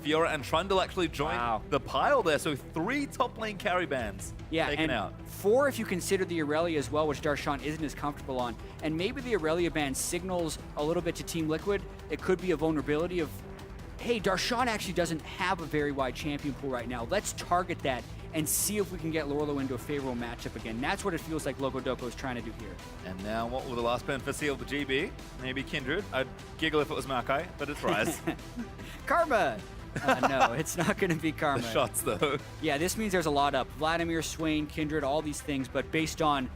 Fiora and Trundle actually joined the pile there. So 3 top lane carry bans taken out. 4 if you consider the Irelia as well, which Darshan isn't as comfortable on. And maybe the Irelia ban signals a little bit to Team Liquid. It could be a vulnerability of, hey, Darshan actually doesn't have a very wide champion pool right now. Let's target that and see if we can get Lourlo into a favorable matchup again. That's what it feels like Loco is trying to do here. And now what will the last ban for CLG? Maybe Kindred. I'd giggle if it was Maokai, but it's Ryze. Karma! No, it's not going to be Karma. The shots, though. Yeah, this means there's a lot up. Vladimir, Swain, Kindred, all these things, but based on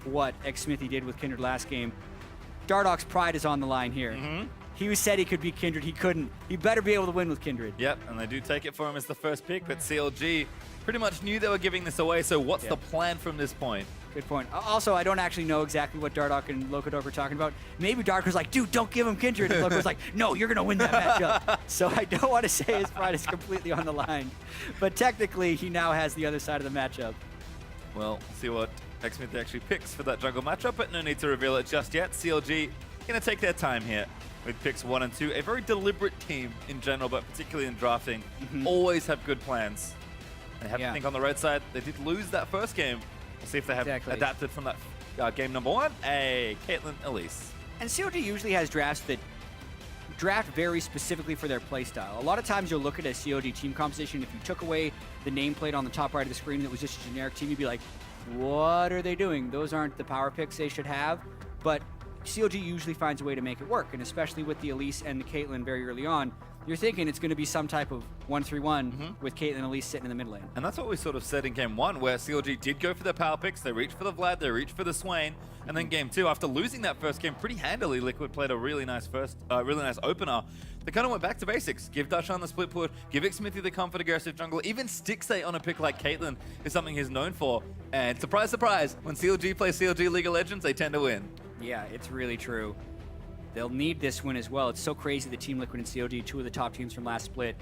what Xmithie did with Kindred last game, Dardoch's pride is on the line here. He said he could beat Kindred. He couldn't. He better be able to win with Kindred. Yep, and they do take it for him as the first pick, but CLG pretty much knew they were giving this away, so what's the plan from this point? Good point. Also, I don't actually know exactly what Dardoch and Loco were talking about. Maybe Dark was like, dude, don't give him Kindred. And Loco was like, no, you're going to win that matchup. So I don't want to say his pride is completely on the line. But technically, he now has the other side of the matchup. Well, see what Xmithie actually picks for that jungle matchup, but no need to reveal it just yet. CLG going to take their time here with picks 1 and 2. A very deliberate team in general, but particularly in drafting. Always have good plans. They have to think on the red side. They did lose that first game. We'll see if they have adapted from that game number 1. Hey, Caitlyn, Elise. And CLG usually has drafts that draft very specifically for their playstyle. A lot of times you'll look at a CLG team composition. If you took away the nameplate on the top right of the screen that was just a generic team, you'd be like, what are they doing? Those aren't the power picks they should have. But CLG usually finds a way to make it work, and especially with the Elise and the Caitlyn very early on, you're thinking it's going to be some type of 1-3-1 with Caitlyn and Elise sitting in the mid lane. And that's what we sort of said in game 1, where CLG did go for their power picks. They reached for the Vlad, they reached for the Swain, and then game 2, after losing that first game pretty handily, Liquid played a really nice opener. They kind of went back to basics. Give Darshan the split push, give Xmithie the comfort aggressive jungle. Even Stixxay on a pick like Caitlyn is something he's known for. And surprise, surprise, when CLG plays CLG League of Legends, they tend to win. Yeah, it's really true. They'll need this win as well. It's so crazy that Team Liquid and CLG, 2 of the top teams from last split,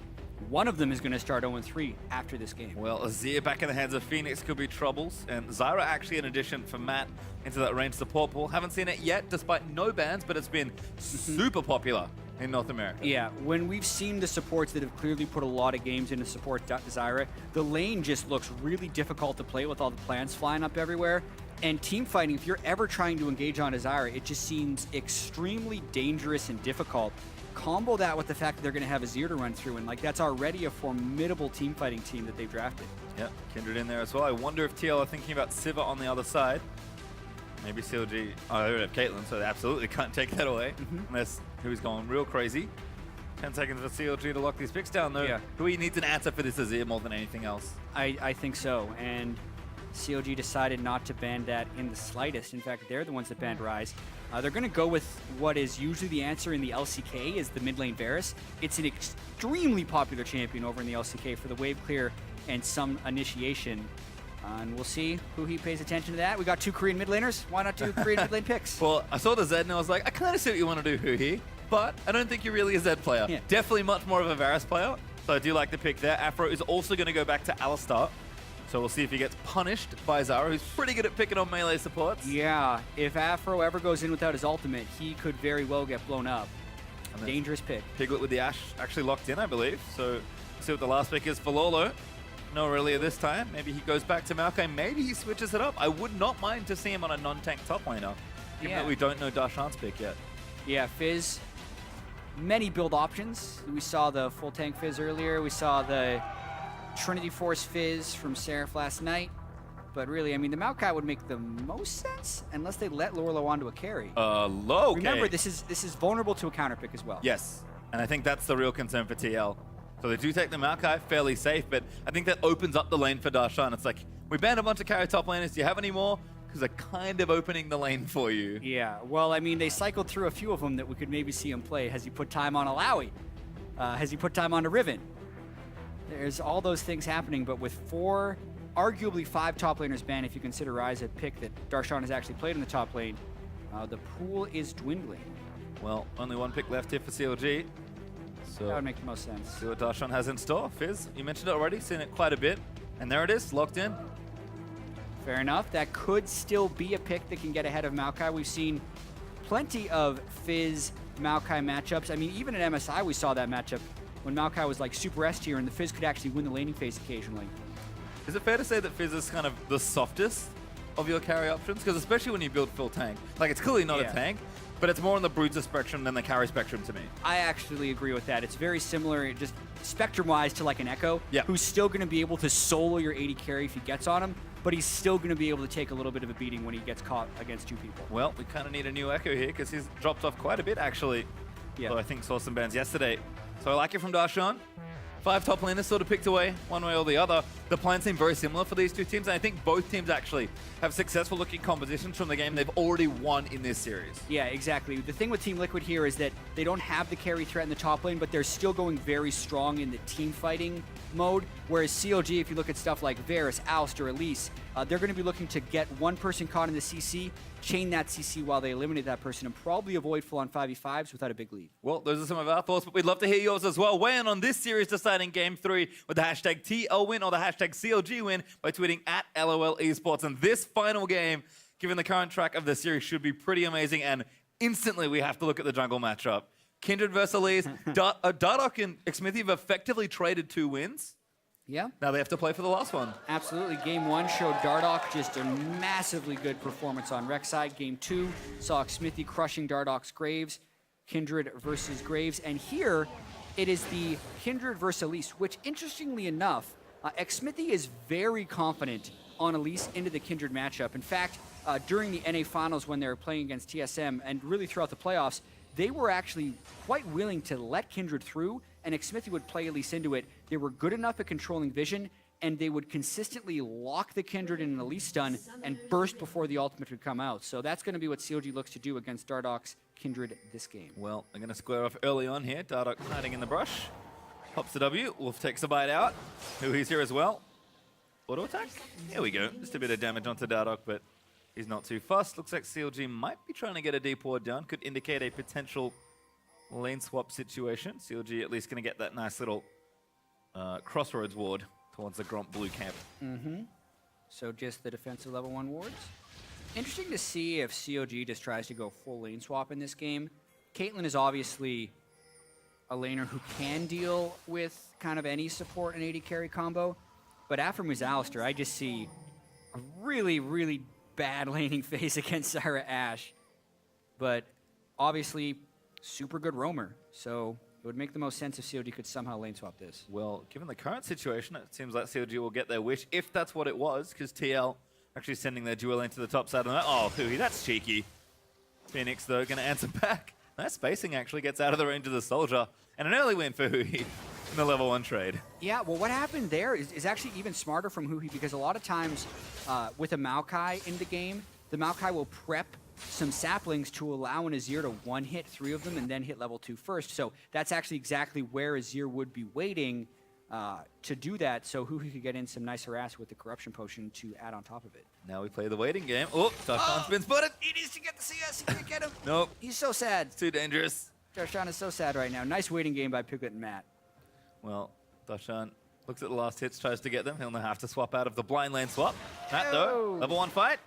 one of them is going to start 0-3 after this game. Well, Azir back in the hands of Fenix could be troubles, and Zyra actually an addition for Matt into that range support pool. Haven't seen it yet, despite no bans, but it's been super popular in North America. Yeah, when we've seen the supports that have clearly put a lot of games into support Zyra, the lane just looks really difficult to play with all the plants flying up everywhere. And team fighting, if you're ever trying to engage on a Zyra, it just seems extremely dangerous and difficult. Combo that with the fact that they're going to have Azir to run through, and like that's already a formidable team fighting team that they've drafted. Yep, Kindred in there as well. I wonder if TL are thinking about Siva on the other side. Maybe CLG, oh, they don't have Caitlyn, so they absolutely can't take that away. Unless Huhi's going real crazy. 10 seconds for CLG to lock these picks down, though. Yeah. Huhi needs an answer for this Azir more than anything else. I think so, and CLG decided not to ban that in the slightest. In fact, they're the ones that banned Ryze. They're going to go with what is usually the answer in the LCK, is the mid lane Varus. It's an extremely popular champion over in the LCK for the wave clear and some initiation. And we'll see who he pays attention to that. We got 2 Korean mid laners. Why not 2 Korean mid lane picks? Well, I saw the Zed and I was like, I kind of see what you want to do, Huhi, but I don't think you're really a Zed player. Yeah. Definitely much more of a Varus player. So I do like the pick there. Aphro is also going to go back to Alistar. So we'll see if he gets punished by Zyra, who's pretty good at picking on melee supports. Yeah, if Aphro ever goes in without his ultimate, he could very well get blown up. Dangerous pick. Piglet with the Ashe actually locked in, I believe. So we'll see what the last pick is for Lourlo. No Irelia this time. Maybe he goes back to Maokai. Maybe he switches it up. I would not mind to see him on a non-tank top laner, given that we don't know Darshan's pick yet. Yeah, Fizz. Many build options. We saw the full tank Fizz earlier. We saw the Trinity Force Fizz from Seraph last night. But really, I mean, the Maokai would make the most sense unless they let Lourlo onto a carry. Okay. Remember, this is vulnerable to a counter pick as well. Yes, and I think that's the real concern for TL. So they do take the Maokai, fairly safe, but I think that opens up the lane for Darshan. It's like, we banned a bunch of carry top laners. Do you have any more? Because they're kind of opening the lane for you. Yeah, well, I mean, they cycled through a few of them that we could maybe see him play. Has he put time on Alawi? Has he put time on a Riven? There's all those things happening, but with 4, arguably 5 top laners banned, if you consider Ryze a pick that Darshan has actually played in the top lane, the pool is dwindling. Well, only 1 pick left here for CLG. So that would make the most sense. See what Darshan has in store. Fizz, you mentioned it already, seen it quite a bit. And there it is, locked in. Fair enough. That could still be a pick that can get ahead of Maokai. We've seen plenty of Fizz Maokai matchups. I mean, even at MSI, we saw that matchup when Maokai was like super S tier and the Fizz could actually win the laning phase occasionally. Is it fair to say that Fizz is kind of the softest of your carry options? Because especially when you build full tank, like it's clearly not a tank, but it's more on the bruiser spectrum than the carry spectrum to me. I actually agree with that. It's very similar, just spectrum-wise, to like an Echo, who's still going to be able to solo your 80 carry if he gets on him, but he's still going to be able to take a little bit of a beating when he gets caught against two people. Well, we kind of need a new Echo here because he's dropped off quite a bit, actually. Yeah. So I think saw some bans yesterday. So I like it from Darshan. 5 top laners sort of picked away one way or the other. The plans seem very similar for these two teams, and I think both teams actually have successful looking compositions from the game they've already won in this series. Yeah, exactly. The thing with Team Liquid here is that they don't have the carry threat in the top lane, but they're still going very strong in the team fighting mode, whereas CLG, if you look at stuff like Varus, Alistar, Elise, they're going to be looking to get one person caught in the CC, chain that CC while they eliminate that person, and probably avoid full-on 5v5s without a big lead. Well, those are some of our thoughts, but we'd love to hear yours as well. Weigh in on this series deciding Game 3 with the hashtag TLWin or the hashtag CLGWin by tweeting at LOL Esports. And this final game, given the current track of the series, should be pretty amazing, and instantly we have to look at the jungle matchup. Kindred versus Elise. Dardoch and Xmithie have effectively traded 2 wins. Yeah. Now they have to play for the last one. Absolutely. Game 1 showed Dardoch just a massively good performance on Rek'Sai. Game 2 saw Xmithie crushing Dardoch's Graves. Kindred versus Graves. And here, it is the Kindred versus Elise, which interestingly enough, Xmithie is very confident on Elise into the Kindred matchup. In fact, during the NA Finals when they were playing against TSM and really throughout the playoffs, they were actually quite willing to let Kindred through, and Xmithie would play Elise into it. They were good enough at controlling vision, and they would consistently lock the Kindred in an Elise stun and burst before the ultimate would come out. So that's going to be what CLG looks to do against Dardoch's Kindred this game. Well, they're going to square off early on here. Dardoch hiding in the brush. Pops the W. Wolf takes a bite out. Huhi's here as well. Auto attack? Here we go. Just a bit of damage onto Dardoch, but he's not too fussed. Looks like CLG might be trying to get a deep ward down. Could indicate a potential lane swap situation. CLG at least going to get that nice little crossroads ward towards the Gromp blue camp. So just the defensive level 1 wards. Interesting to see if CLG just tries to go full lane swap in this game. Caitlyn is obviously a laner who can deal with kind of any support and AD carry combo, but aphromoo Alistar, I just see a really, really bad laning phase against Zyra Ashe. But obviously, super good roamer, so it would make the most sense if CLG could somehow lane swap this. Well, given the current situation, it seems like CLG will get their wish, if that's what it was, because TL actually sending their duel lane to the top side of the map. Oh, Huhi, that's cheeky. Fenix, though, going to answer back. Nice spacing, actually, gets out of the range of the soldier. And an early win for Huhi in the level 1 trade. Yeah, well, what happened there is actually even smarter from Huhi, because a lot of times with a Maokai in the game, the Maokai will prep some saplings to allow an Azir to one-hit 3 of them and then hit level 2 first. So that's actually exactly where Azir would be waiting to do that, so Huhi could get in some nice harass with the corruption potion to add on top of it. Now we play the waiting game. Oh, Darshan's been spotted. He needs to get the CS. He can't get him. Nope. He's so sad. It's too dangerous. Darshan is so sad right now. Nice waiting game by Piglet and Matt. Well, Darshan looks at the last hits, tries to get them. He'll now have to swap out of the blind lane swap. Matt, though, level 1 fight.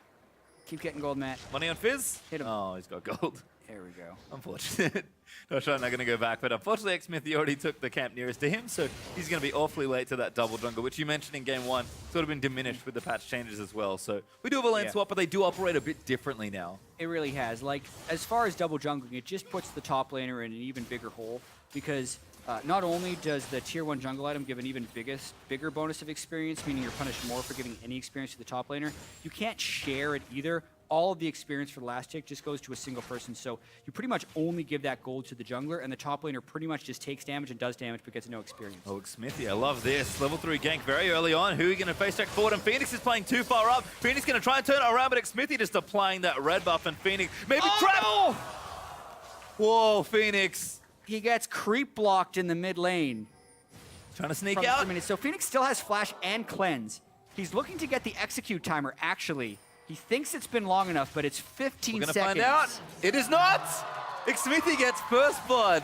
Keep getting gold, Matt. Money on Fizz. Hit him. Oh, he's got gold. There we go. Unfortunate. Darshan not going to go back, but unfortunately Xmithie already took the camp nearest to him, so he's going to be awfully late to that double jungle, which you mentioned in Game 1, sort of been diminished with the patch changes as well. So we do have a lane swap, but they do operate a bit differently now. It really has. Like, as far as double jungling, it just puts the top laner in an even bigger hole, because not only does the tier 1 jungle item give an even bigger bonus of experience, meaning you're punished more for giving any experience to the top laner, you can't share it either. All of the experience for the last tick just goes to a single person, so you pretty much only give that gold to the jungler, and the top laner pretty much just takes damage and does damage but gets no experience. Oh, Xmithie, I love this. Level 3 gank very early on. Huhi going to face check forward, and Fenix is playing too far up. Fenix going to try and turn it around, but Xmithie just applying that red buff, and Fenix maybe trap! No! Whoa, Fenix. He gets creep blocked in the mid lane. Trying to sneak out. So Fenix still has flash and cleanse. He's looking to get the execute timer, actually. He thinks it's been long enough, but it's 15 seconds. We're going to find out. It is not. Xmithie gets first blood.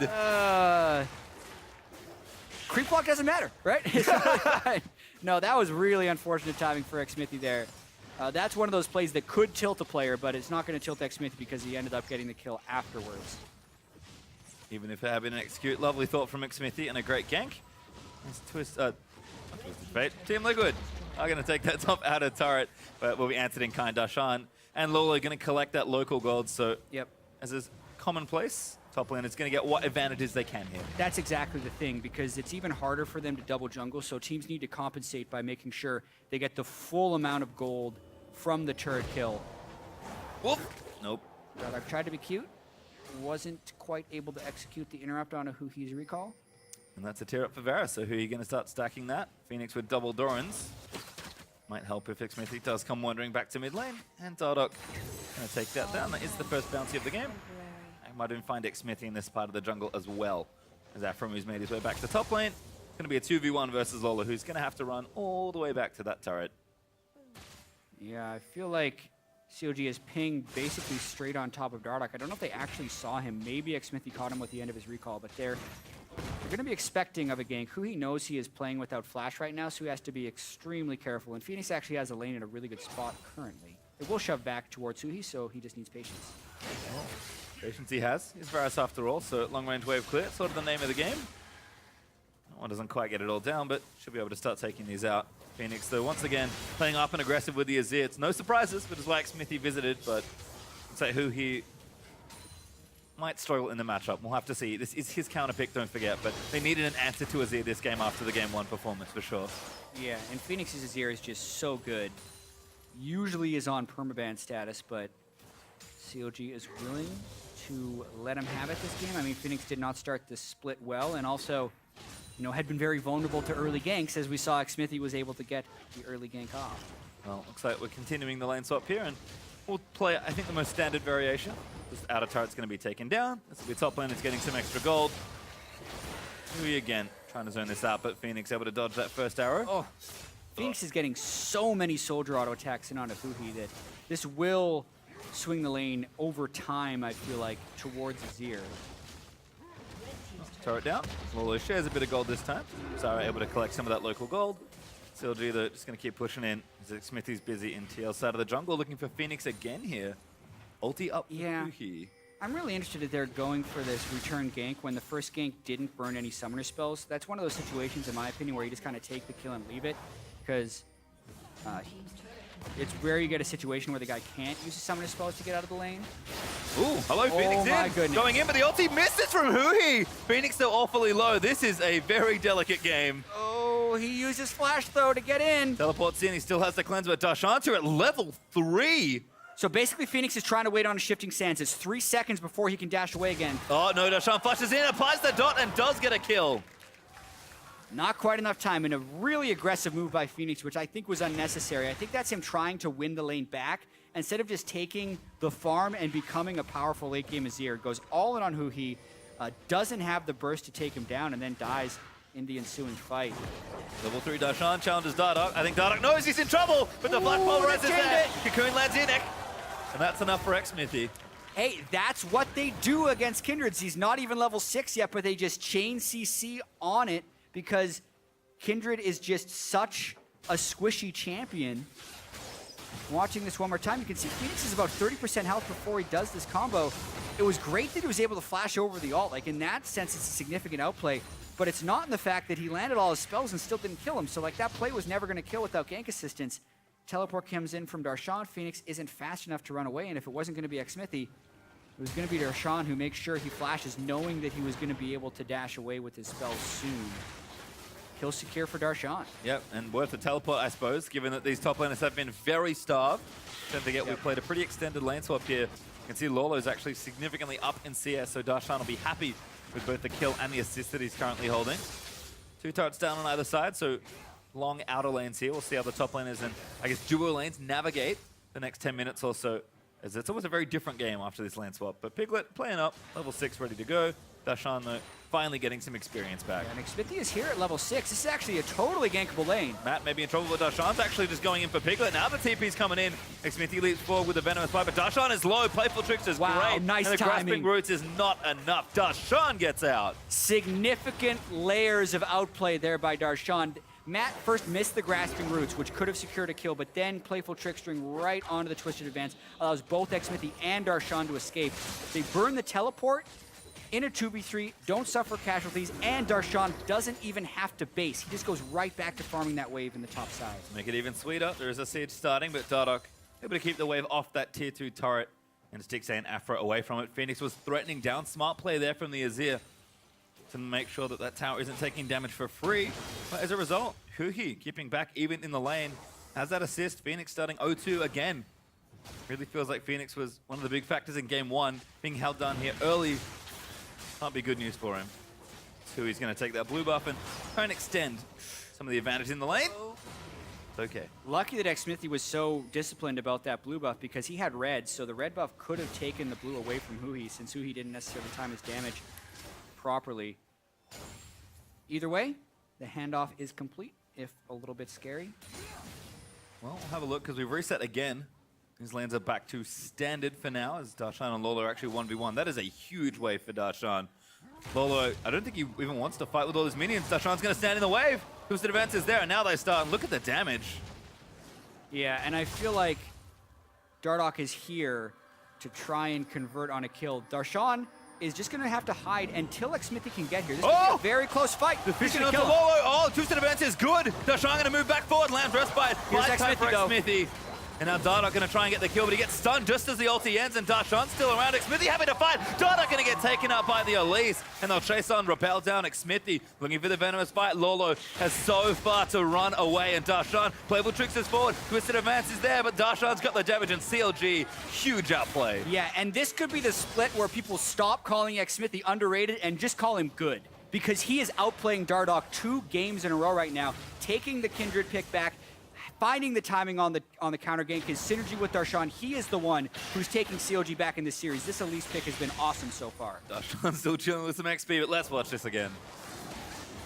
Creep block doesn't matter, right? It's really fine. No, that was really unfortunate timing for Xmithie there. That's one of those plays that could tilt a player, but it's not going to tilt Xmithie because he ended up getting the kill afterwards. even if it had been an execute. Lovely thought from Xmithie and a great gank. Nice twist, not Twisted Fate. Team Liquid are going to take that top outer turret, but will be answered in kind. Darshan and Lourlo going to collect that local gold, so as is commonplace, top lane is going to get what advantages they can here. That's exactly the thing, because it's even harder for them to double jungle, so teams need to compensate by making sure they get the full amount of gold from the turret kill. Whoop. Nope. Dardoch tried to be cute, wasn't quite able to execute the interrupt on a Huhi's recall. And that's a tear up for Varus, so who are you going to start stacking that? Fenix with double Dorans. Might help if Xmithie does come wandering back to mid lane. And Dardoch going to take that down. That is the first bounty of the game. I might even find Xmithie in this part of the jungle as well, as aphromoo made his way back to top lane. It's going to be a 2v1 versus Lourlo, who's going to have to run all the way back to that turret. Yeah, I feel like CLG is pinged basically straight on top of Dardoch. I don't know if they actually saw him. Maybe Xmithie caught him with the end of his recall, but they're going to be expecting of a gank. Huhi knows he is playing without flash right now, so he has to be extremely careful. And Phoenix actually has a lane in a really good spot currently. It will shove back towards Huhi, so he just needs patience. Oh, patience he has. He's Varus after all, so long-range wave clear, sort of the name of the game. One doesn't quite get it all down, but should be able to start taking these out. Phoenix, though, once again, playing up and aggressive with the Azir. It's no surprises, but it's why Xmithie visited, but I'd say Huhi might struggle in the matchup. We'll have to see. This is his counter pick, don't forget, but they needed an answer to Azir this game after the Game 1 performance, for sure. Yeah, and Phoenix's Azir is just so good. Usually is on permaban status, but CLG is willing to let him have it this game. I mean, Phoenix did not start this split well, and also, you know, had been very vulnerable to early ganks, as we saw Xmithie was able to get the early gank off. Well, looks like we're continuing the lane swap here, and we'll play, I think, the most standard variation. This outer turret's going to be taken down. This will be top lane. It's getting some extra gold. Huhi again trying to zone this out, but Phoenix able to dodge that first arrow. Oh, Phoenix is getting so many soldier auto attacks in on a Huhi that this will swing the lane over time, I feel like, towards Azir. Turret down. Lourlo shares a bit of gold this time. Zyra able to collect some of that local gold. CLG, though, just going to keep pushing in. Xmithie's busy in TL side of the jungle, looking for Phoenix again here. Ulti up for Huhi. I'm really interested that they're going for this return gank when the first gank didn't burn any summoner spells. That's one of those situations, in my opinion, where you just kind of take the kill and leave it, because it's rare you get a situation where the guy can't use his summoner spells to get out of the lane. Ooh, hello, Phoenix oh my goodness. Going in, but the ulti misses from Huhi. Phoenix still awfully low. This is a very delicate game. Oh, he uses flash, though, to get in. Teleports in. He still has the cleanse, but Darshan at level 3. So basically, Phoenix is trying to wait on a shifting sands. It's 3 seconds before he can dash away again. Oh, no, Darshan flashes in, applies the dot, and does get a kill. Not quite enough time, and a really aggressive move by Phoenix, which I think was unnecessary. I think that's him trying to win the lane back, instead of just taking the farm and becoming a powerful late game Azir. Goes all in on Huhi, doesn't have the burst to take him down, and then dies in the ensuing fight. Level 3 Darshan challenges Dardoch. I think Dardoch knows he's in trouble, but the flash polarizes there. Cocoon lands in, and that's enough for Xmithie. Hey, that's what they do against Kindreds. He's not even level 6 yet, but they just chain CC on it, because Kindred is just such a squishy champion. Watching this one more time, you can see Phoenix is about 30% health before he does this combo. It was great that he was able to flash over the ult. Like, in that sense, it's a significant outplay, but it's not in the fact that he landed all his spells and still didn't kill him. So, like, that play was never going to kill without gank assistance. Teleport comes in from Darshan. Phoenix isn't fast enough to run away, and if it wasn't going to be Xmithie, it was going to be Darshan who makes sure he flashes, knowing that he was going to be able to dash away with his spells soon. Kill secure for Darshan. Yep, and worth the teleport, I suppose, given that these top laners have been very starved. Don't forget, we played a pretty extended lane swap here. You can see Lourlo's actually significantly up in CS, so Darshan will be happy with both the kill and the assist that he's currently holding. 2 turrets down on either side, so long outer lanes here. We'll see how the top laners and, I guess, duo lanes navigate the next 10 minutes or so, as it's always a very different game after this lane swap. But Piglet playing up, level 6 ready to go. Darshan, though, finally getting some experience back. Yeah, and Xmithie is here at level 6. This is actually a totally gankable lane. Matt may be in trouble, but Darshan's actually just going in for Piglet. Now the TP's coming in. Xmithie leaps forward with a Venomous Bite, but Darshan is low. Playful Tricks is great. Nice and the timing. Grasping Roots is not enough. Darshan gets out. Significant layers of outplay there by Darshan. Matt first missed the Grasping Roots, which could have secured a kill, but then Playful Trickstering right onto the Twisted Advance allows both Xmithie and Darshan to escape. They burn the teleport, in a 2v3, don't suffer casualties, and Darshan doesn't even have to base. He just goes right back to farming that wave in the top side. Make it even sweeter. There is a siege starting, but Dardoch able to keep the wave off that tier 2 turret and Stixxay and Aphro away from it. Fenix was threatening down. Smart play there from the Azir to make sure that that tower isn't taking damage for free. But as a result, Huhi keeping back even in the lane. Has that assist. Fenix starting 0-2 again. Really feels like Fenix was one of the big factors in game 1. Being held down here early can't be good news for him. Huhi's going to take that blue buff and try and extend some of the advantage in the lane. It's okay. Lucky that Xmithie was so disciplined about that blue buff because he had red, so the red buff could have taken the blue away from Huhi since Huhi didn't necessarily time his damage properly. Either way, the handoff is complete, if a little bit scary. Well, we'll have a look because we've reset again. These lanes are back to standard for now as Darshan and Lourlo are actually 1v1. That is a huge wave for Darshan. Lourlo, I don't think he even wants to fight with all his minions. Darshan's going to stand in the wave. Boosted advance is there, and now they start. And look at the damage. Yeah, and I feel like Dardoch is here to try and convert on a kill. Darshan is just going to have to hide until Xmithie can get here. This is gonna be a very close fight. The fish onto Lourlo. Oh, boosted advance is good. Darshan going to move back forward. Lands respite. Here's Time for Xmithie, Xmithie. And now Dardoch going to try and get the kill, but he gets stunned just as the ulti ends, and Darshan's still around. Xmithie happy to fight. Dardoch going to get taken out by the Elise, and they'll chase on, rappel down Xmithie, looking for the venomous fight. Lourlo has so far to run away, and Darshan, playable tricks us forward. Twisted advance is there, but Darshan's got the damage, and CLG, huge outplay. Yeah, and this could be the split where people stop calling Xmithie underrated and just call him good, because he is outplaying Dardoch 2 games in a row right now, taking the Kindred pick back, finding the timing on the counter gank, his synergy with Darshan. He is the one who's taking CLG back in this series. This Elise pick has been awesome so far. Darshan's still chilling with some XP, but let's watch this again.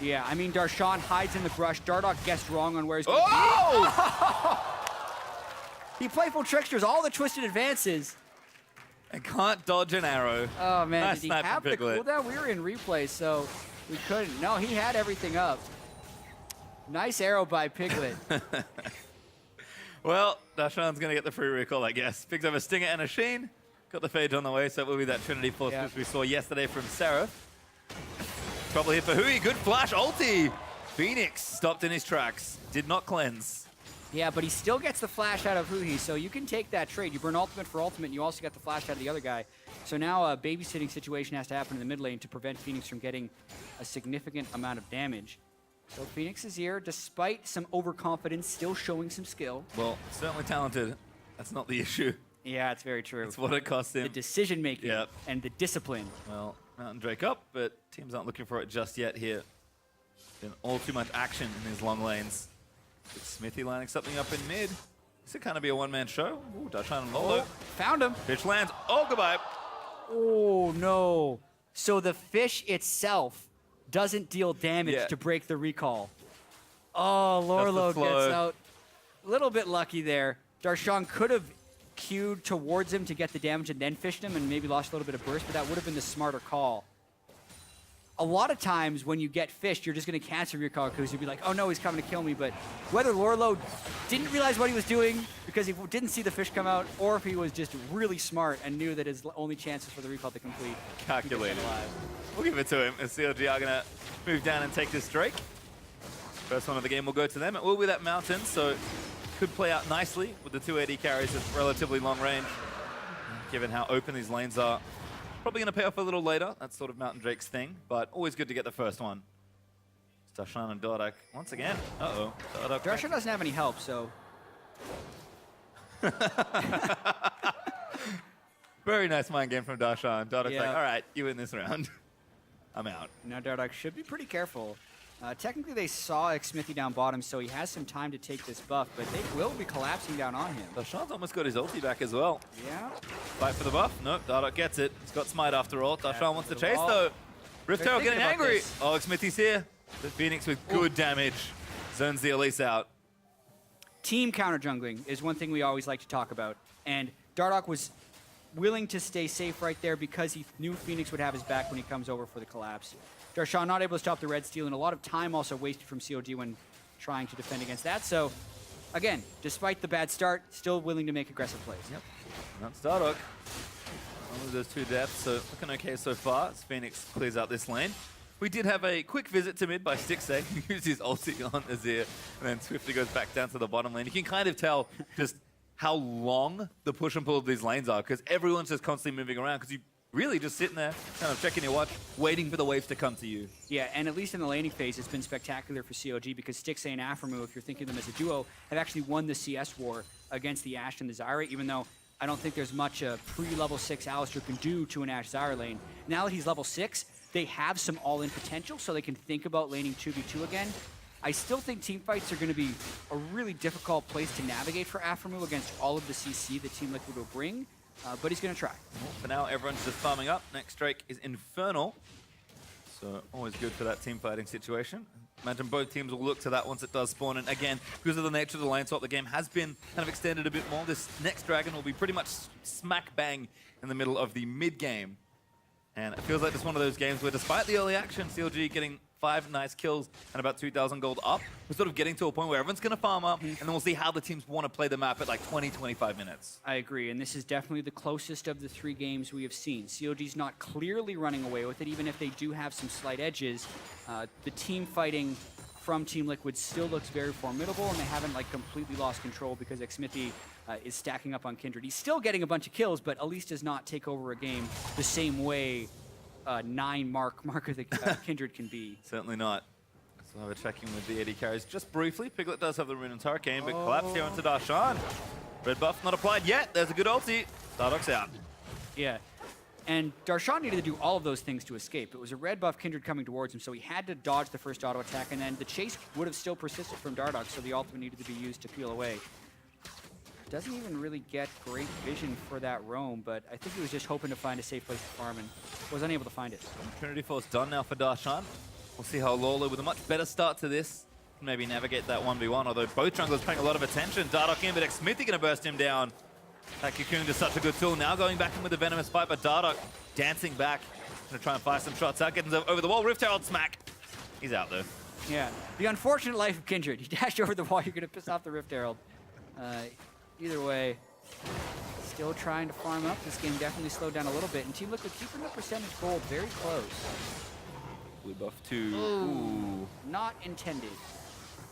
Yeah, I mean, Darshan hides in the brush. Dardoch guessed wrong on where he's going. Oh! He playful tricksters all the twisted advances. And can't dodge an arrow. Oh, man, Nice did he snipe have from the Piglet. cooldown? We were in replay, so we couldn't. No, he had everything up. Nice arrow by Piglet. Well, Darshan's going to get the free recall, I guess. Picks up a Stinger and a Sheen. Got the Phage on the way, so it will be that Trinity force which we saw yesterday from Seraph. Trouble here for Huhi. Good flash ulti. Fenix stopped in his tracks. Did not cleanse. Yeah, but he still gets the flash out of Huhi, so you can take that trade. You burn ultimate for ultimate, and you also got the flash out of the other guy. So now a babysitting situation has to happen in the mid lane to prevent Fenix from getting a significant amount of damage. So Fenix is here, despite some overconfidence, still showing some skill. Well, certainly talented. That's not the issue. Yeah, it's very true. It's what it cost him. The decision-making and the discipline. Well, Mountain Drake up, but teams aren't looking for it just yet here. Been all too much action in these long lanes. With Xmithie lining something up in mid. This could kind of be a one-man show. Ooh, Darshan and Lourlo. Found him. Fish lands. Oh, goodbye. Oh, no. So the fish itself doesn't deal damage to break the recall. Oh, Lourlo gets out. A little bit lucky there. Darshan could have queued towards him to get the damage and then fished him and maybe lost a little bit of burst, but that would have been the smarter call. A lot of times when you get fished, you're just going to cancel your recall because you'll be like, oh no, he's coming to kill me. But whether Lourlo didn't realize what he was doing because he didn't see the fish come out, or if he was just really smart and knew that his only chances for the recall to complete. Calculated. We'll give it to him as CLG are going to move down and take this Drake. First one of the game will go to them. It will be that Mountain, so could play out nicely with the 280 carries at relatively long range. Given how open these lanes are. Probably going to pay off a little later. That's sort of Mountain Drake's thing, but always good to get the first one. Darshan and Dardoch once again. Uh-oh. Darshan doesn't have any help, so... Very nice mind game from Darshan. Dardoch's like, all right, you win this round. I'm out. Now Dardoch should be pretty careful. Technically, they saw Xmithie down bottom, so he has some time to take this buff, but they will be collapsing down on him. Darshan's almost got his ulti back as well. Yeah. Fight for the buff. Nope, Dardoch gets it. He's got smite after all. Darshan wants to chase, though. Rift Herald getting angry. Oh, Xmithie's here. The Phoenix with good damage. Zones the Elise out. Team counter jungling is one thing we always like to talk about, and Dardoch was willing to stay safe right there because he knew Fenix would have his back when he comes over for the collapse. Darshan not able to stop the red steal, and a lot of time also wasted from CLG when trying to defend against that. So, again, despite the bad start, still willing to make aggressive plays. Yep. That's Dardoch. Only those 2 deaths, so looking okay so far as Fenix clears out this lane. We did have a quick visit to mid by Stixxay, who used his ulti on Azir, and then swiftly goes back down to the bottom lane. You can kind of tell just how long the push and pull of these lanes are, because everyone's just constantly moving around, because you really just sitting there, kind of checking your watch, waiting for the waves to come to you. Yeah, and at least in the laning phase, it's been spectacular for CLG because Stixxay and aphromoo, if you're thinking of them as a duo, have actually won the CS war against the Ashe and the Zyra, even though I don't think there's much a pre-level 6 Alistar can do to an Ashe Zyra lane. Now that he's level 6, they have some all-in potential, so they can think about laning 2v2 again. I still think teamfights are going to be a really difficult place to navigate for aphromoo against all of the CC that Team Liquid will bring, but he's going to try. Well, for now, everyone's just farming up. Next Drake is Infernal, so always good for that team fighting situation. Imagine both teams will look to that once it does spawn, and again, because of the nature of the lane swap, the game has been kind of extended a bit more. This next dragon will be pretty much smack bang in the middle of the mid game. And it feels like it's one of those games where despite the early action, CLG getting 5 nice kills and about 2,000 gold up, we're sort of getting to a point where everyone's going to farm up, and then we'll see how the teams want to play the map at like 20, 25 minutes. I agree, and this is definitely the closest of the 3 games we have seen. CLG's not clearly running away with it, even if they do have some slight edges. The team fighting from Team Liquid still looks very formidable, and they haven't like completely lost control because Xmithie is stacking up on Kindred. He's still getting a bunch of kills, but Elise does not take over a game the same way 9 marker the Kindred can be. Certainly not. So we're checking with the AD carries just briefly. Piglet does have the rune and Hurricane, but collapse here onto Darshan. Red buff not applied yet. There's a good ulti. Dardoch's out. Yeah. And Darshan needed to do all of those things to escape. It was a red buff Kindred coming towards him, so he had to dodge the first auto attack, and then the chase would have still persisted from Dardoch, so the ultimate needed to be used to peel away. Doesn't even really get great vision for that roam, but I think he was just hoping to find a safe place to farm and was unable to find it. Trinity Force done now for Darshan. We'll see how Lourlo, with a much better start to this, can maybe navigate that 1v1, although both junglers paying a lot of attention. Dardoch in, but Xmithie going to burst him down. That Cocoon is such a good tool. Now going back in with the Venomous Fight, but Dardoch dancing back. Going to try and fire some shots out, getting over the wall. Rift Herald smack. He's out though. Yeah, the unfortunate life of Kindred. You dash over the wall, you're going to piss off the Rift Herald. Either way, still trying to farm up. This game definitely slowed down a little bit, and Team Liquid keeping the percentage gold very close. Blue buff 2. Ooh. Not intended.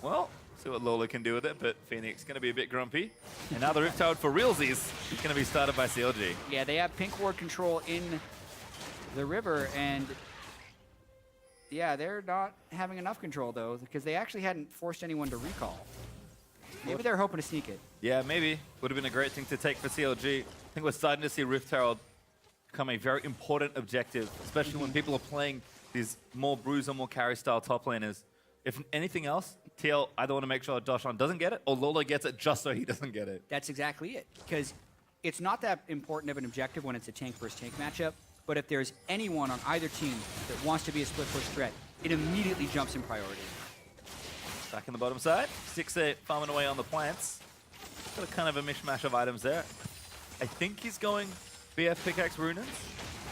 Well, see what Lourlo can do with it, but Phoenix going to be a bit grumpy. And now the Rift Herald for realsies is going to be started by CLG. Yeah, they have pink ward control in the river, and yeah, they're not having enough control though, because they actually hadn't forced anyone to recall. Maybe they're hoping to sneak it. Yeah, maybe. Would have been a great thing to take for CLG. I think we're starting to see Rift Herald become a very important objective, especially when people are playing these more bruiser, more carry style top laners. If anything else, TL either want to make sure Darshan doesn't get it, or Lourlo gets it just so he doesn't get it. That's exactly it, because it's not that important of an objective when it's a tank versus tank matchup, but if there's anyone on either team that wants to be a split push threat, it immediately jumps in priority. Back in the bottom side, Stixxay farming away on the plants. Got a kind of a mishmash of items there. I think he's going BF Pickaxe Runins,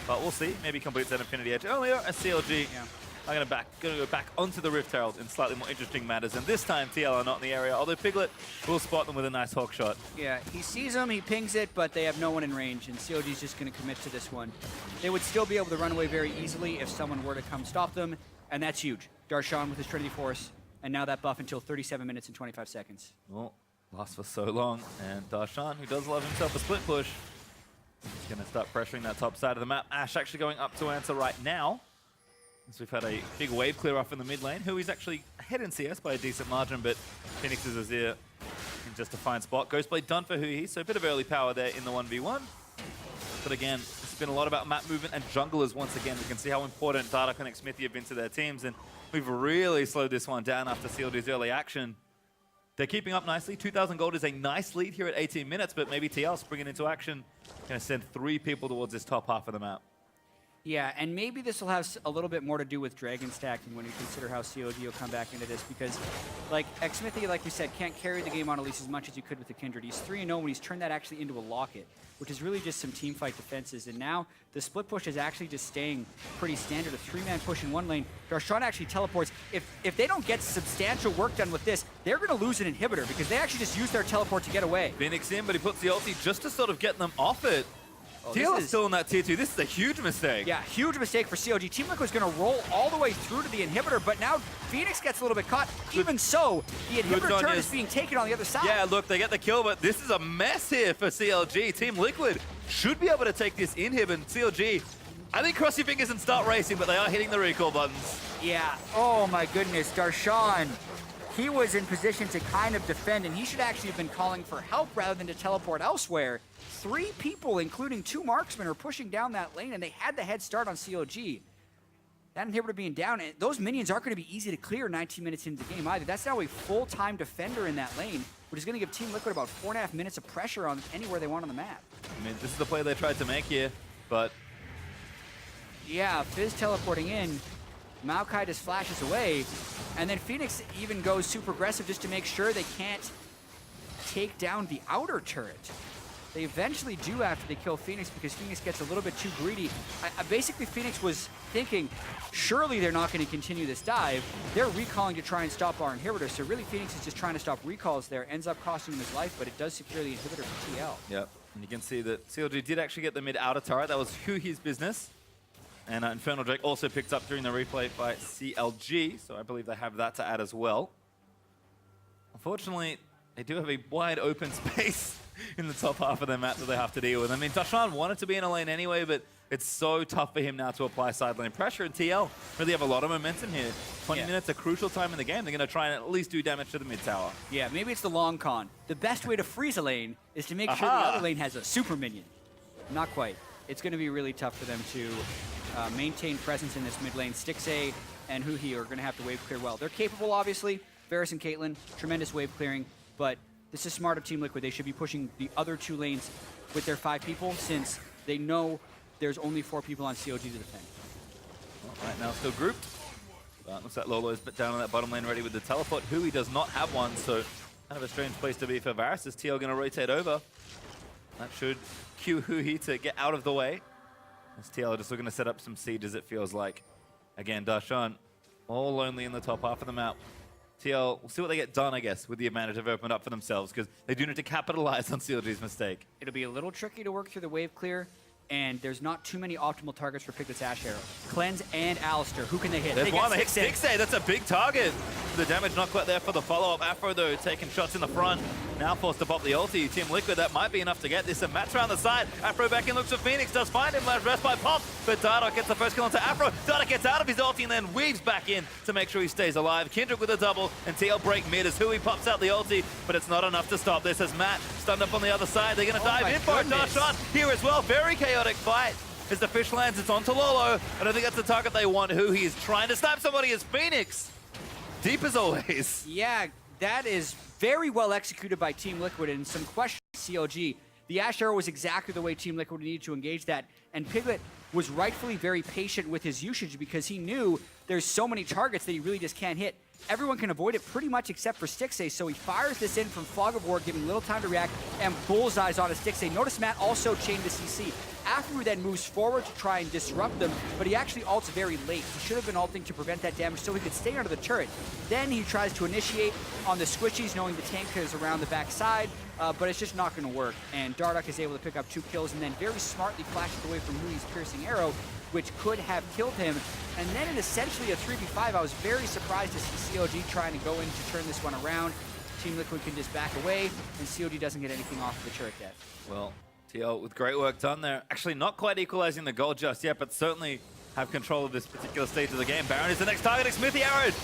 but we'll see. Maybe completes that Infinity Edge earlier, as CLG are going to go back onto the Rift Herald in slightly more interesting matters. And this time, TL are not in the area, although Piglet will spot them with a nice hawk shot. Yeah, he sees them, he pings it, but they have no one in range, and CLG's just going to commit to this one. They would still be able to run away very easily if someone were to come stop them, and that's huge. Darshan with his Trinity Force, and now that buff until 37 minutes and 25 seconds. Well, lasts for so long, and Darshan, who does love himself a split push, is going to start pressuring that top side of the map. Ashe actually going up to answer right now, as we've had a big wave clear off in the mid lane. Huhi's actually ahead in CS by a decent margin, but Phoenix's Azir in just a fine spot. Ghostblade done for Huhi, so a bit of early power there in the 1v1. But again, it's been a lot about map movement and junglers once again. We can see how important Dardoch and Xmithie have been to their teams, and we've really slowed this one down after CLG's early action. They're keeping up nicely. 2,000 gold is a nice lead here at 18 minutes, but maybe TL springing into action. Going to send 3 people towards this top half of the map. Yeah, and maybe this will have a little bit more to do with Dragon stacking when you consider how CLG will come back into this, because like Xmithie, like we said, can't carry the game on Elise as much as you could with the Kindred. He's 3-0 when he's turned that actually into a locket, which is really just some team fight defenses. And now the split push is actually just staying pretty standard. A 3-man push in one lane. Darshan actually teleports. If they don't get substantial work done with this, they're going to lose an inhibitor because they actually just use their teleport to get away. Phoenix in, but he puts the ulti just to sort of get them off it. TL is still in that tier 2. This is a huge mistake. Yeah, huge mistake for CLG. Team Liquid's going to roll all the way through to the inhibitor, but now Fenix gets a little bit caught. Even so, the inhibitor turn is being taken on the other side. Yeah, look, they get the kill, but this is a mess here for CLG. Team Liquid should be able to take this inhib, and CLG, I think cross your fingers and start racing, but they are hitting the recall buttons. Yeah, oh my goodness, Darshan. He was in position to kind of defend, and he should actually have been calling for help rather than to teleport elsewhere. 3 people, including 2 marksmen, are pushing down that lane, and they had the head start on CLG. That inhibitor being down, and those minions aren't going to be easy to clear 19 minutes into the game either. That's now a full-time defender in that lane, which is going to give Team Liquid about 4.5 minutes of pressure on anywhere they want on the map. I mean, this is the play they tried to make here, but... Yeah, Fizz teleporting in. Maokai just flashes away, and then Fenix even goes super aggressive just to make sure they can't take down the outer turret. They eventually do after they kill Fenix because Fenix gets a little bit too greedy. Basically, Fenix was thinking, surely they're not going to continue this dive. They're recalling to try and stop our inhibitor, so really Fenix is just trying to stop recalls there. Ends up costing him his life, but it does secure the inhibitor for TL. Yep, and you can see that CLG did actually get the mid-outer turret. That was Huhi's business. And Infernal Drake also picked up during the replay by CLG, so I believe they have that to add as well. Unfortunately, they do have a wide open space in the top half of their map that they have to deal with. I mean, Darshan wanted to be in a lane anyway, but it's so tough for him now to apply side lane pressure, and TL really have a lot of momentum here. 20 minutes, a crucial time in the game. They're going to try and at least do damage to the mid tower. Yeah, maybe it's the long con. The best way to freeze a lane is to make sure the other lane has a super minion. Not quite. It's going to be really tough for them to maintain presence in this mid lane. Stixxay and Huhi are going to have to wave clear well. They're capable, obviously. Varus and Caitlyn, tremendous wave clearing, but this is smart of Team Liquid. They should be pushing the other 2 lanes with their 5 people since they know there's only 4 people on CLG to defend. Well, right now still grouped. Looks like Lourlo is down on that bottom lane ready with the teleport. Huhi does not have one, so kind of a strange place to be for Varus. Is TL going to rotate over? That should cue Huhi to get out of the way. As TL just looking to set up some sieges, it feels like. Again, Darshan all lonely in the top half of the map. TL, we'll see what they get done, I guess, with the advantage they've opened up for themselves, because they do need to capitalize on CLG's mistake. It'll be a little tricky to work through the wave clear, and there's not too many optimal targets for Piglet's Ashe Arrow. Cleanse and Alistar, who can they hit? There's one, they hit Stixxay, that's a big target. The damage not quite there for the follow-up. Afro, though, taking shots in the front. Now forced to pop the ulti. Team Liquid, that might be enough to get this. And Matt's around the side. Afro back in, looks for Fenix, does find him. Last respite pop, but Dardoch gets the first kill onto Afro. Dardoch gets out of his ulti and then weaves back in to make sure he stays alive. Kindred with a double, and TL break mid as Huhi pops out the ulti, but it's not enough to stop this as Matt stunned up on the other side. They're going to dive in for it. Darshan here as well. Very chaotic fight. As the fish lands, it's onto Lourlo. I don't think that's the target they want. Huhi is trying to snipe somebody as Fenix. Deep as always. Yeah, that is very well executed by Team Liquid, and some questions CLG. The Ashe Arrow was exactly the way Team Liquid needed to engage that, and Piglet was rightfully very patient with his usage because he knew there's so many targets that he really just can't hit. Everyone can avoid it pretty much except for Stixxay, so he fires this in from Fog of War, giving little time to react, and bullseyes on a Stixxay. Notice Matt also chained the CC. aphromoo then moves forward to try and disrupt them, but he actually ults very late. He should have been ulting to prevent that damage so he could stay under the turret. Then he tries to initiate on the squishies, knowing the tank is around the backside, but it's just not going to work. And Dardoch is able to pick up 2 kills and then very smartly flashes away from Huhi's piercing arrow, which could have killed him. And then in essentially a 3v5, I was very surprised to see CLG trying to go in to turn this one around. Team Liquid can just back away, and CLG doesn't get anything off of the turret yet. Well, TL with great work done there. Actually not quite equalizing the goal just yet, but certainly have control of this particular stage of the game. Baron is the next target. Xmithie arrowed.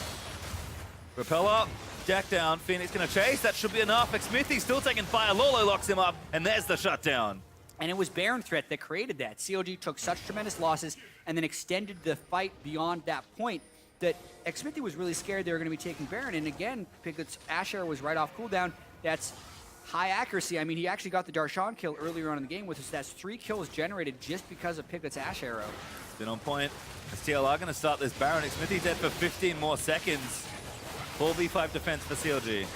Repel up, Jack down. Fenix gonna chase. That should be enough. Xmithie still taking fire. Lourlo locks him up, and there's the shutdown. And it was Baron threat that created that. CLG took such tremendous losses and then extended the fight beyond that point that Xmithie was really scared they were going to be taking Baron. And again, Piglet's Ashe Arrow was right off cooldown. That's high accuracy. I mean, he actually got the Darshan kill earlier on in the game with us. That's 3 kills generated just because of Piglet's Ashe Arrow. It's been on point. As TL are going to start this Baron. Xmithie dead for 15 more seconds. 4v5 defense for CLG.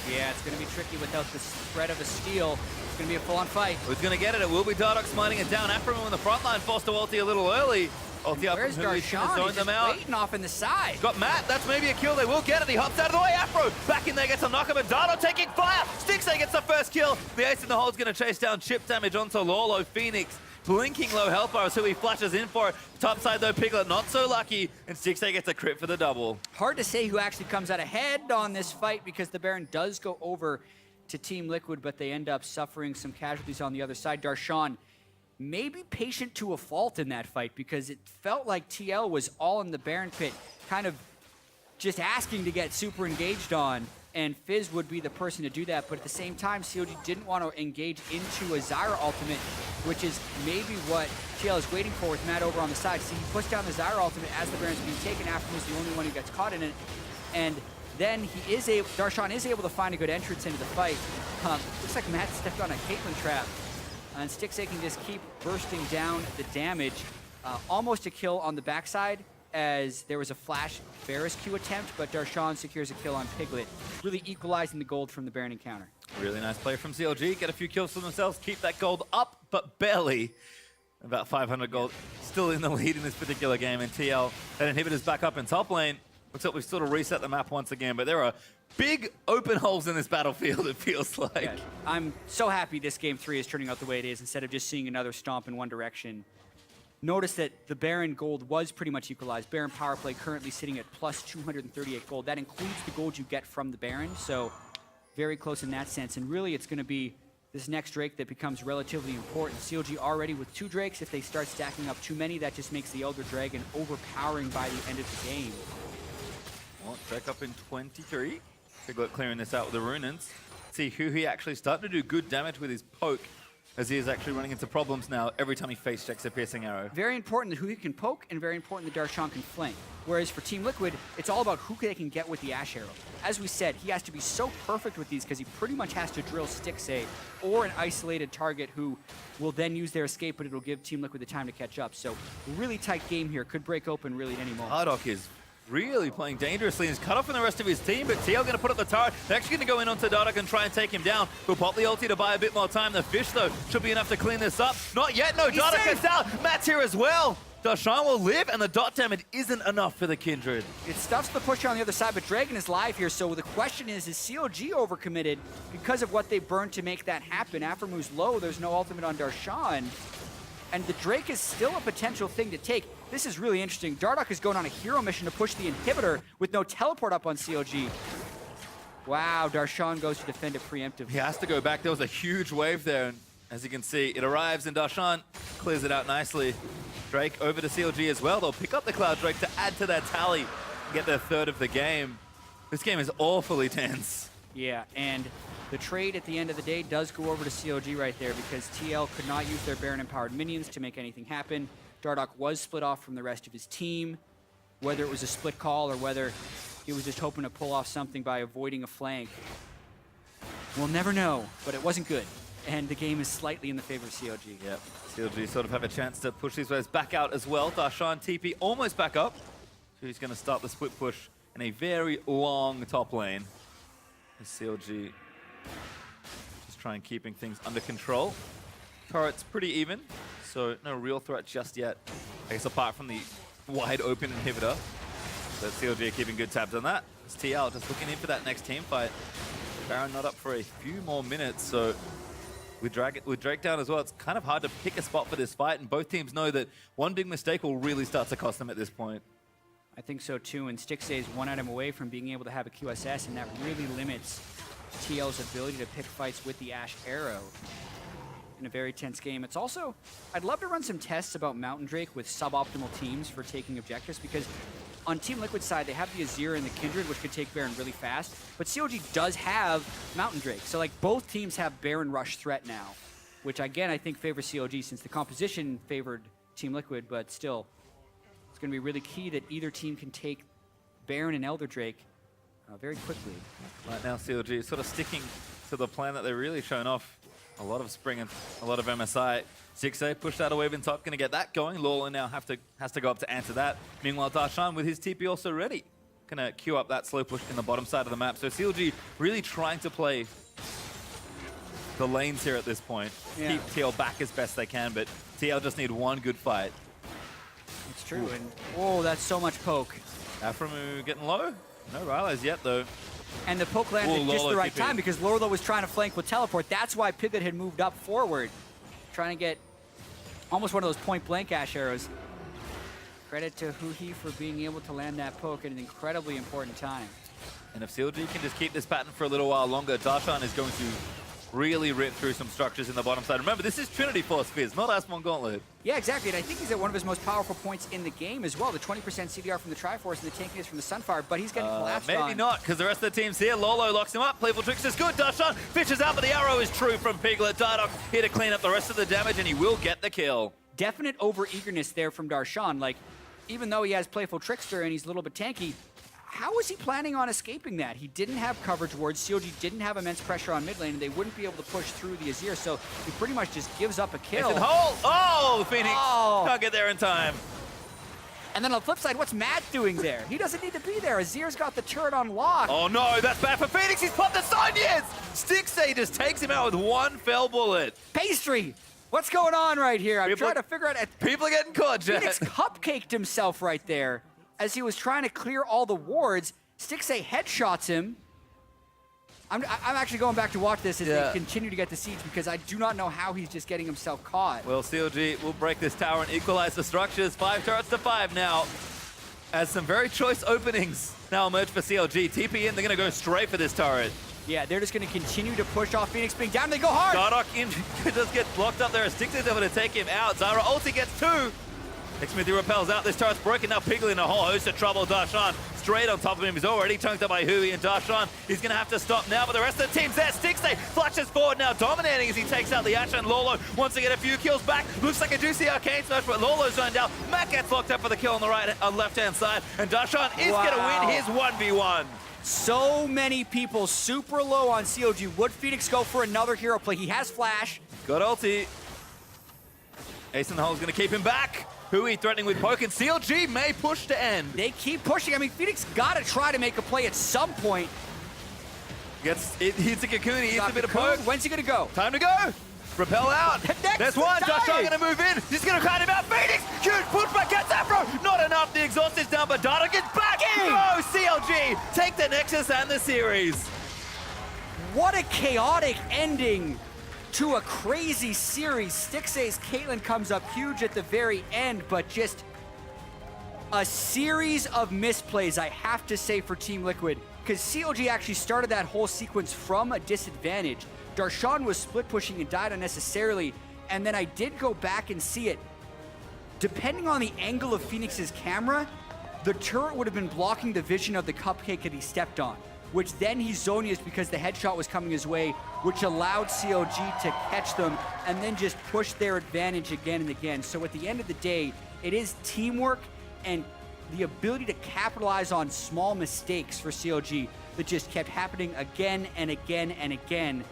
Yeah, it's going to be tricky without the spread of a steal. It's going to be a full-on fight. Who's going to get it? It will be Dardoch smiting it down. aphromoo in the front line, forced to ulti a little early. Ulti up Where's from Darshan? He's them out. waiting off in the side. Got Matt. That's maybe a kill. They will get it. He hops out of the way. Afro back in there, gets a knock-up, and Dardoch taking fire! Stixxay gets the first kill! The ace in the hole is going to chase down chip damage onto Lourlo. Fenix blinking low health bar, so he flashes in for it. Top side though, Piglet not so lucky, and Stixxay gets a crit for the double. Hard to say who actually comes out ahead on this fight because the Baron does go over to Team Liquid, but they end up suffering some casualties on the other side. Darshan maybe patient to a fault in that fight because it felt like TL was all in the Baron pit, kind of just asking to get super engaged on, and Fizz would be the person to do that, but at the same time, CLG didn't want to engage into a Zyra ultimate, which is maybe what TL is waiting for with Matt over on the side. See, he pushed down the Zyra ultimate as the Baron's being taken. aphromoo the only one who gets caught in it, and then Darshan is able to find a good entrance into the fight. Looks like Matt stepped on a Caitlyn trap, and Stixxay can just keep bursting down the damage. Almost a kill on the backside, as there was a flash Varus Q attempt, but Darshan secures a kill on Piglet, really equalizing the gold from the Baron encounter. Really nice play from CLG, get a few kills for themselves, keep that gold up, but barely. About 500 gold, still in the lead in this particular game, and TL, that inhibitor's back up in top lane. Looks like we've sort of reset the map once again, but there are big open holes in this battlefield, it feels like. Yeah, I'm so happy this game 3 is turning out the way it is, instead of just seeing another stomp in one direction. Notice that the Baron gold was pretty much equalized. Baron power play currently sitting at plus 238 gold. That includes the gold you get from the Baron, so very close in that sense. And really, it's going to be this next Drake that becomes relatively important. CLG already with 2 Drakes. If they start stacking up too many, that just makes the Elder Dragon overpowering by the end of the game. Well, Drake up in 23. Piglet clearing this out with the Runins. See, Huhi actually starting to do good damage with his poke, as he is actually running into problems now every time he face checks a piercing arrow. Very important that who he can poke, and very important that Darshan can flank. Whereas for Team Liquid, it's all about who they can get with the Ashe arrow. As we said, he has to be so perfect with these because he pretty much has to drill Stixxay or an isolated target who will then use their escape, but it'll give Team Liquid the time to catch up. So really tight game here. Could break open really at any moment. Dardoch is really playing dangerously. He's cut off from the rest of his team, but TL going to put up the turret. They're actually going to go in onto Dardoch and try and take him down. He'll pop the ulti to buy a bit more time. The fish, though, should be enough to clean this up. Not yet, no. Dardoch gets out. Matt's here as well. Darshan will live, and the dot damage isn't enough for the Kindred. It stuffs the pusher on the other side, but Dragon is live here, so the question is CLG overcommitted because of what they burned to make that happen? aphromoo low, there's no ultimate on Darshan, and the Drake is still a potential thing to take. This is really interesting. Dardoch is going on a hero mission to push the inhibitor with no teleport up on CLG. Wow, Darshan goes to defend it preemptively. He has to go back. There was a huge wave there, and as you can see, it arrives, and Darshan clears it out nicely. Drake over to CLG as well. They'll pick up the Cloud Drake to add to that tally, get their 3rd of the game. This game is awfully tense. Yeah, and the trade at the end of the day does go over to CLG right there because TL could not use their Baron-empowered minions to make anything happen. Dardoch was split off from the rest of his team, whether it was a split call or whether he was just hoping to pull off something by avoiding a flank. We'll never know, but it wasn't good. And the game is slightly in the favor of CLG. Yep, CLG sort of have a chance to push these waves back out as well. Darshan TP almost back up. So he's going to start the split push in a very long top lane. As CLG just trying keeping things under control. Turret's pretty even, so no real threat just yet. I guess apart from the wide open inhibitor. But CLG are keeping good tabs on that. It's TL just looking in for that next team fight. Baron not up for a few more minutes, so with Drake down as well, it's kind of hard to pick a spot for this fight, and both teams know that one big mistake will really start to cost them at this point. I think so too, and Stixxay is one item away from being able to have a QSS, and that really limits TL's ability to pick fights with the Ashe arrow in a very tense game. It's also, I'd love to run some tests about Mountain Drake with suboptimal teams for taking objectives, because on Team Liquid side, they have the Azir and the Kindred, which could take Baron really fast, but CLG does have Mountain Drake. So like both teams have Baron Rush threat now, which again, I think favors CLG since the composition favored Team Liquid, but still, it's gonna be really key that either team can take Baron and Elder Drake very quickly. Right now, CLG is sort of sticking to the plan that they've really shown off. A lot of spring and a lot of MSI. Stixxay pushed out a wave in top, going to get that going. Lourlo now has to go up to answer that. Meanwhile, Darshan with his TP also ready. Going to queue up that slow push in the bottom side of the map. So CLG really trying to play the lanes here at this point. Yeah. Keep TL back as best they can, but TL just need one good fight. It's true, and oh, that's so much poke. aphromoo getting low. No Ryze yet, though. And the poke landed Ooh, just the Lourlo right TP. time because Lourlo was trying to flank with teleport. That's why Piglet had moved up forward, trying to get almost one of those point-blank Ashe arrows. Credit to Huhi for being able to land that poke at an incredibly important time. And if CLG can just keep this pattern for a little while longer, Darshan is going to really rip through some structures in the bottom side. Remember, this is Trinity Force Fizz, not Asmon Gauntlet. Yeah, exactly, and I think he's at one of his most powerful points in the game as well. The 20% CDR from the Triforce and the tankiness from the Sunfire, but he's getting collapsed on. Maybe not, because the rest of the team's here. Lourlo locks him up. Playful Tricks is good. Darshan fishes out, but the arrow is true from Piglet. Dardoch here to clean up the rest of the damage, and he will get the kill. Definite over-eagerness there from Darshan. Like, even though he has Playful Trickster and he's a little bit tanky, how was he planning on escaping that? He didn't have coverage wards. CLG didn't have immense pressure on mid lane, and they wouldn't be able to push through the Azir, so he pretty much just gives up a kill. It's in hole. Oh, Phoenix Oh. can't get there in time. And then on the flip side, what's Matt doing there? He doesn't need to be there. Azir's got the turret on lock. Oh no, that's bad for Phoenix. He's popped the sign, yes! Stixxay just takes him out with one fell bullet. Pastry! What's going on right here? I'm trying to figure out... People are getting caught, Jack. Phoenix cupcaked himself right there as he was trying to clear all the wards. Stixxay headshots him. I'm actually going back to watch this as they continue to get the siege because I do not know how he's just getting himself caught. Well, CLG will break this tower and equalize the structures. 5 turrets to 5 now. As some very choice openings now emerge for CLG. TP in, they're going to go straight for this turret. Yeah, they're just going to continue to push off Phoenix being down. They go hard. Dardoch in just gets blocked up there. Stixxay's able to take him out. Zyra ulti gets 2. Xmithie repels out. This turret's broken. Now Piglet in a whole host of trouble. Darshan straight on top of him. He's already chunked up by Huhi, and Darshan, he's going to have to stop now, but the rest of the team's there. Stixxay flashes forward now, dominating as he takes out the Ashe, and Lourlo wants to get a few kills back. Looks like a juicy arcane smash, but Lourlo's zoned out. Matt gets locked up for the kill on the left-hand side, and Darshan is going to win his 1v1. So many people super low on CLG. Would Phoenix go for another hero play? He has flash. Got ulti. Ace in the hole is going to keep him back. Huhi threatening with poke, and CLG may push to end. They keep pushing. I mean, Phoenix got to try to make a play at some point. Hits a cocoon, he hits a bit of poke. When's he going to go? Time to go. Repel out. There's one. Darshan going to move in. He's going to kite him out. Phoenix. Huge pushback. Gets aphromoo. Not enough. The exhaust is down, but Dardoch gets back. Oh, CLG take the Nexus and the series. What a chaotic ending to a crazy series. Stixxay's Caitlyn comes up huge at the very end, but just a series of misplays, I have to say, for Team Liquid, because CLG actually started that whole sequence from a disadvantage. Darshan was split pushing and died unnecessarily, and then I did go back and see it. Depending on the angle of Phoenix's camera, the turret would have been blocking the vision of the cupcake that he stepped on, which then he zonius because the headshot was coming his way, which allowed CLG to catch them and then just push their advantage again and again. So at the end of the day, it is teamwork and the ability to capitalize on small mistakes for CLG that just kept happening again and again and again,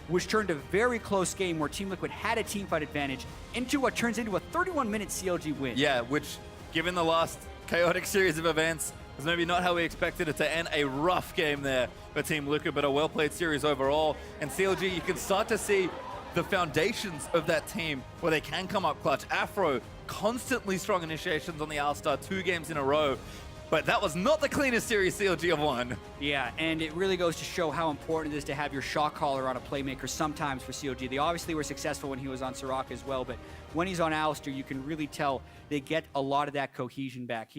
which turned a very close game where Team Liquid had a teamfight advantage into what turns into a 31-minute CLG win. Yeah, which, given the last chaotic series of events, was maybe not how we expected it to end. A rough game there for Team Liquid, but a well-played series overall. And CLG, you can start to see the foundations of that team where they can come up clutch. Aphro, constantly strong initiations on the Alistar 2 games in a row. But that was not the cleanest series CLG have won. Yeah, and it really goes to show how important it is to have your shot caller on a playmaker sometimes for CLG. They obviously were successful when he was on Soraka as well, but when he's on Alistar, you can really tell they get a lot of that cohesion back.